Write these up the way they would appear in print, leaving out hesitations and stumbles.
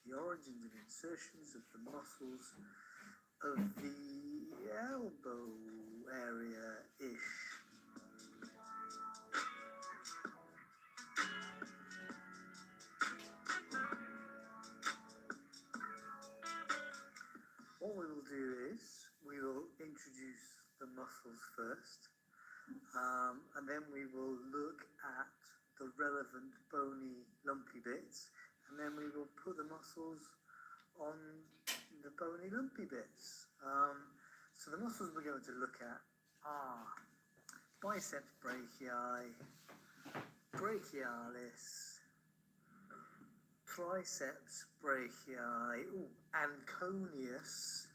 the origins and insertions of the muscles of the elbow area-ish. What we will do is we will introduce the muscles first, and then we will look at the relevant bony lumpy bits, and then we will put the muscles on the bony lumpy bits. So the muscles we're going to look at are biceps brachii, brachialis, triceps brachii, anconius.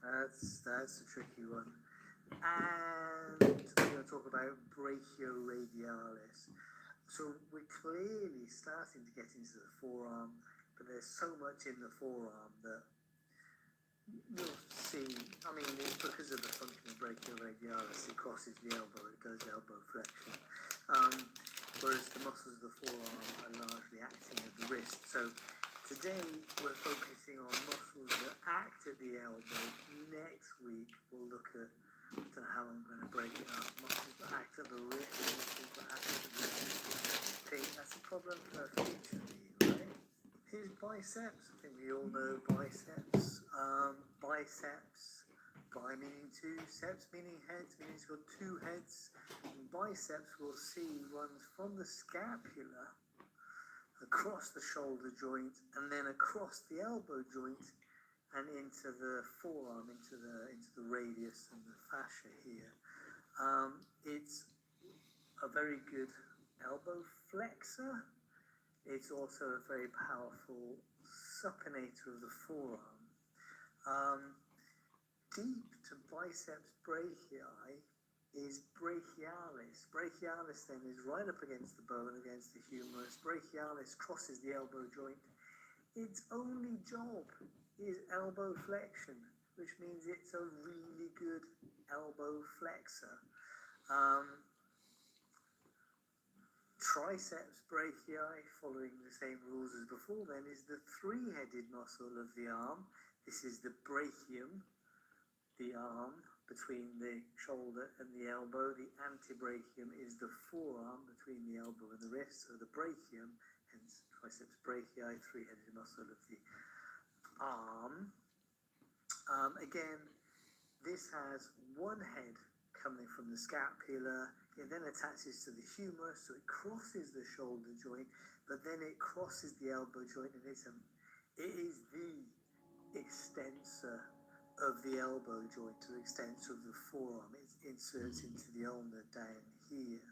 That's a tricky one. And we're going to talk about brachioradialis. So we're clearly starting to get into the forearm, but there's so much in the forearm that you'll see. I mean, it's because of the function of brachioradialis, it crosses the elbow, it does elbow flexion. Whereas the muscles of the forearm are largely acting at the wrist. So today we're focusing on muscles that act at the elbow. Next week we'll look at, I don't know how I'm going to break it up, muscles that act at the wrist, muscles that act at the wrist. I think that's a problem for future me, right? Here's biceps. I think we all know biceps. Biceps, bi meaning two, seps meaning heads, meaning it's got two heads. And biceps we'll see runs from the scapula across the shoulder joint and then across the elbow joint and into the forearm, into the radius and the fascia here. It's a very good elbow flexor. It's also a very powerful supinator of the forearm. Deep to biceps brachii is brachialis. Brachialis then is right up against the bone, against the humerus. Brachialis crosses the elbow joint. Its only job is elbow flexion, which means it's a really good elbow flexor. Triceps brachii, following the same rules as before then, is the three-headed muscle of the arm. This is the brachium, the arm between the shoulder and the elbow. The antebrachium is the forearm between the elbow and the wrist. So the brachium, hence triceps brachii, three-headed muscle of the arm. Again, this has one head coming from the scapula. It then attaches to the humerus, so it crosses the shoulder joint, but then it crosses the elbow joint, and it is the extensor of the elbow joint, or extensor of the forearm. It inserts into the ulna down here.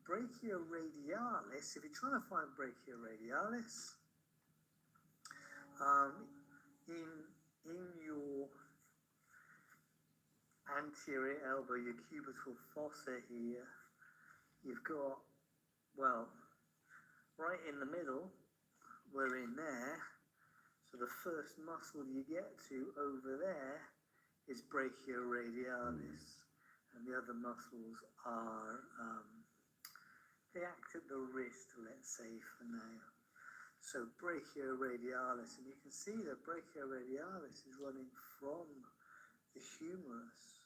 Brachioradialis, if you're trying to find brachioradialis, in your anterior elbow, your cubital fossa here, you've got, well, right in the middle, we're in there. So the first muscle you get to over there is brachioradialis, and the other muscles are, they act at the wrist, let's say, for now. So brachioradialis, and you can see that brachioradialis is running from the humerus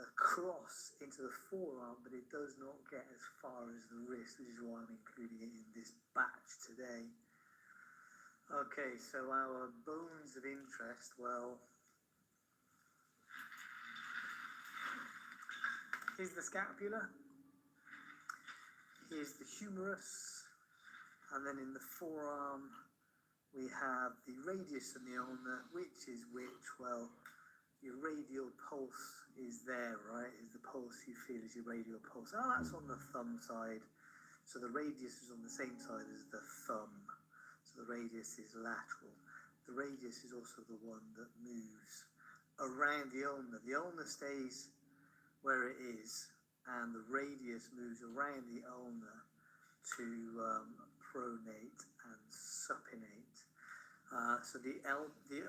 across into the forearm, but it does not get as far as the wrist, which is why I'm including it in this batch today. Okay, so our bones of interest, well, here's the scapula, here's the humerus, and then in the forearm we have the radius and the ulna, which is which? Well, your radial pulse is there, right? Is the pulse you feel is your radial pulse. Oh, that's on the thumb side. So the radius is on the same side as the thumb. So the radius is lateral. The radius is also the one that moves around the ulna. The ulna stays where it is, and the radius moves around the ulna to pronate and supinate. So the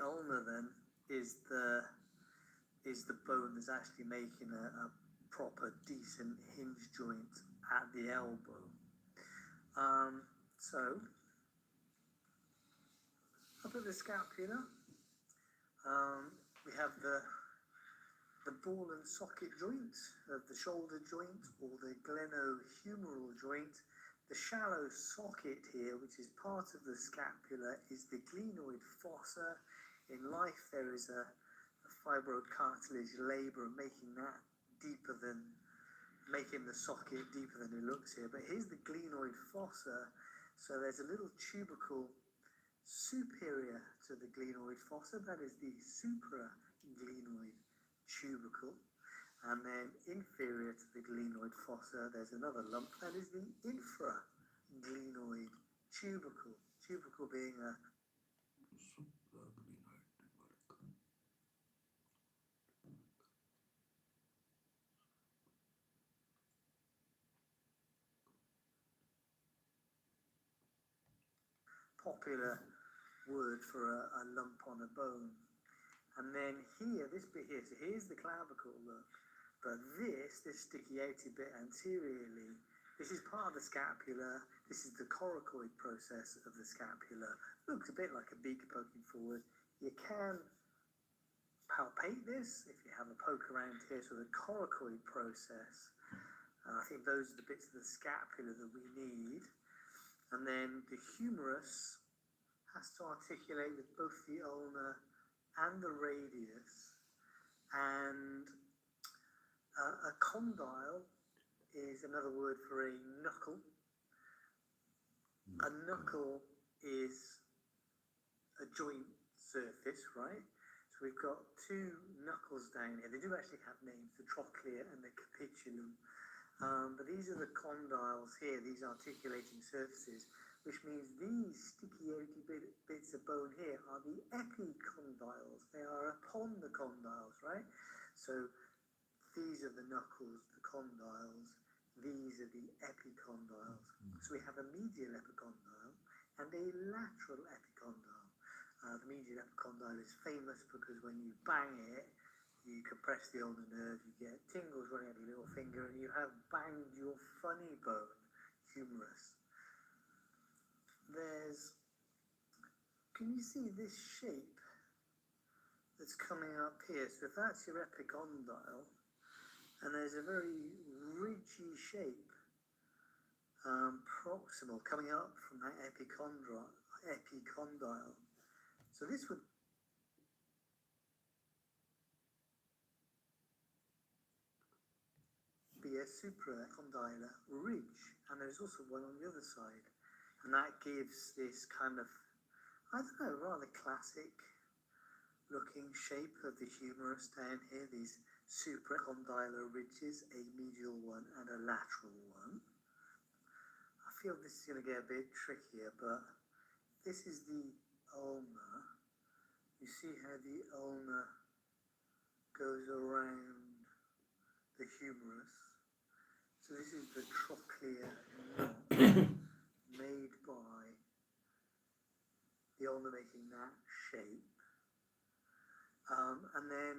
ulna then is the bone that's actually making a proper, decent hinge joint at the elbow. So the scapula, we have the ball and socket joint of the shoulder joint, or the glenohumeral joint. The shallow socket here, which is part of the scapula, is the glenoid fossa. In life, there is a fibrocartilage labor making the socket deeper than it looks here. But here's the glenoid fossa. So there's a little tubercle superior to the glenoid fossa, that is the supraglenoid tubercle. And then inferior to the glenoid fossa, there's another lump, that is the infraglenoid tubercle. Tubercle being a popular word for a lump on a bone. And then here, this bit here, so here's the clavicle, look. But this stichiated bit anteriorly, this is part of the scapula. This is the coracoid process of the scapula. Looks a bit like a beak poking forward. You can palpate this if you have a poke around here. So the coracoid process, I think those are the bits of the scapula that we need. And then the humerus has to articulate with both the ulna and the radius. And a condyle is another word for a knuckle. A knuckle is a joint surface, right? So we've got two knuckles down here. They do actually have names, the trochlea and the capitulum. But these are the condyles here, these articulating surfaces, which means these stichiated bits of bone here are the epicondyles. They are upon the condyles, right? So these are the knuckles, the condyles. These are the epicondyles. So we have a medial epicondyle and a lateral epicondyle. The medial epicondyle is famous because when you bang it, you compress the ulnar nerve, you get tingles running up your little finger, and you have banged your funny bone, humerus. Can you see this shape that's coming up here? So if that's your epicondyle, and there's a very ridgy shape, proximal, coming up from that epicondyle. So this would be a supracondylar ridge, and there's also one on the other side, and that gives this kind of, I don't know, rather classic looking shape of the humerus down here, these supracondylar ridges, a medial one and a lateral one. I feel this is going to get a bit trickier, but this is the ulna. You see how the ulna goes around the humerus. So this is the trochlea knot made by the ulna making that shape. And then,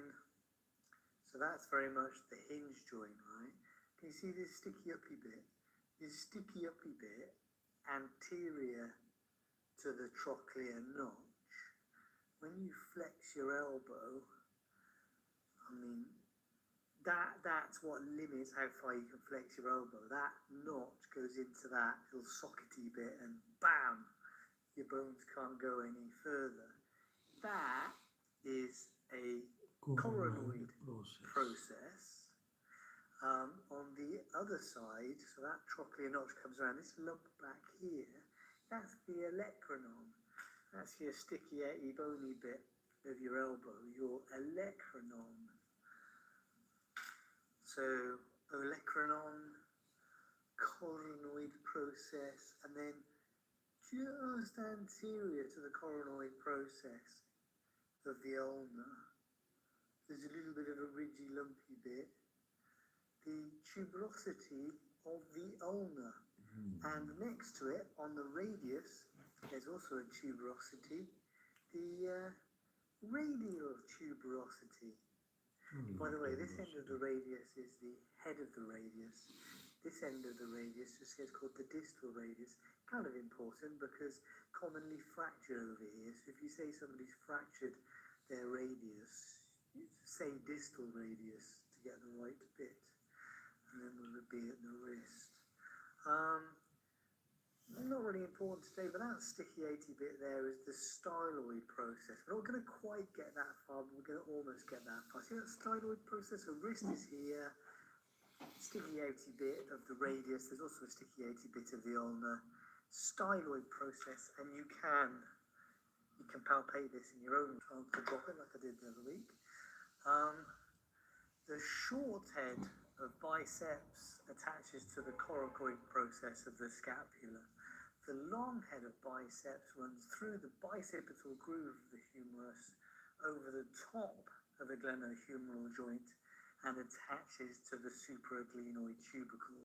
so that's very much the hinge joint, right? Can you see this sticky uppy bit? This sticky uppy bit anterior to the trochlea notch. When you flex your elbow, I mean, that's what limits how far you can flex your elbow. That notch goes into that little sockety bit and bam, your bones can't go any further. That is a coronoid process. On the other side, so that trochlea notch comes around, this lump back here, that's the olecranon. That's your sticky, bony bit of your elbow, your olecranon. So olecranon, coronoid process, and then just anterior to the coronoid process of the ulna, there's a little bit of a ridgy, lumpy bit, the tuberosity of the ulna. And next to it, on the radius, there's also a tuberosity, the radial tuberosity. By the way, this end of the radius is the head of the radius. This end of the radius is called the distal radius. kind of important because commonly fractured over here. So if you say somebody's fractured their radius, you say distal radius to get the right bit, and then there would be at the wrist. Not really important today, but that stichiaty bit there is the styloid process. We're not going to quite get that far, but we're going to almost get that far. See that styloid process? The wrist is here, stichiaty bit of the radius. There's also a stichiaty bit of the ulnar. Styloid process, and you can palpate this in your own transfer pocket like I did the other week. The short head of biceps attaches to the coracoid process of the scapula. The long head of biceps runs through the bicipital groove of the humerus over the top of the glenohumeral joint and attaches to the supraglenoid tubercle.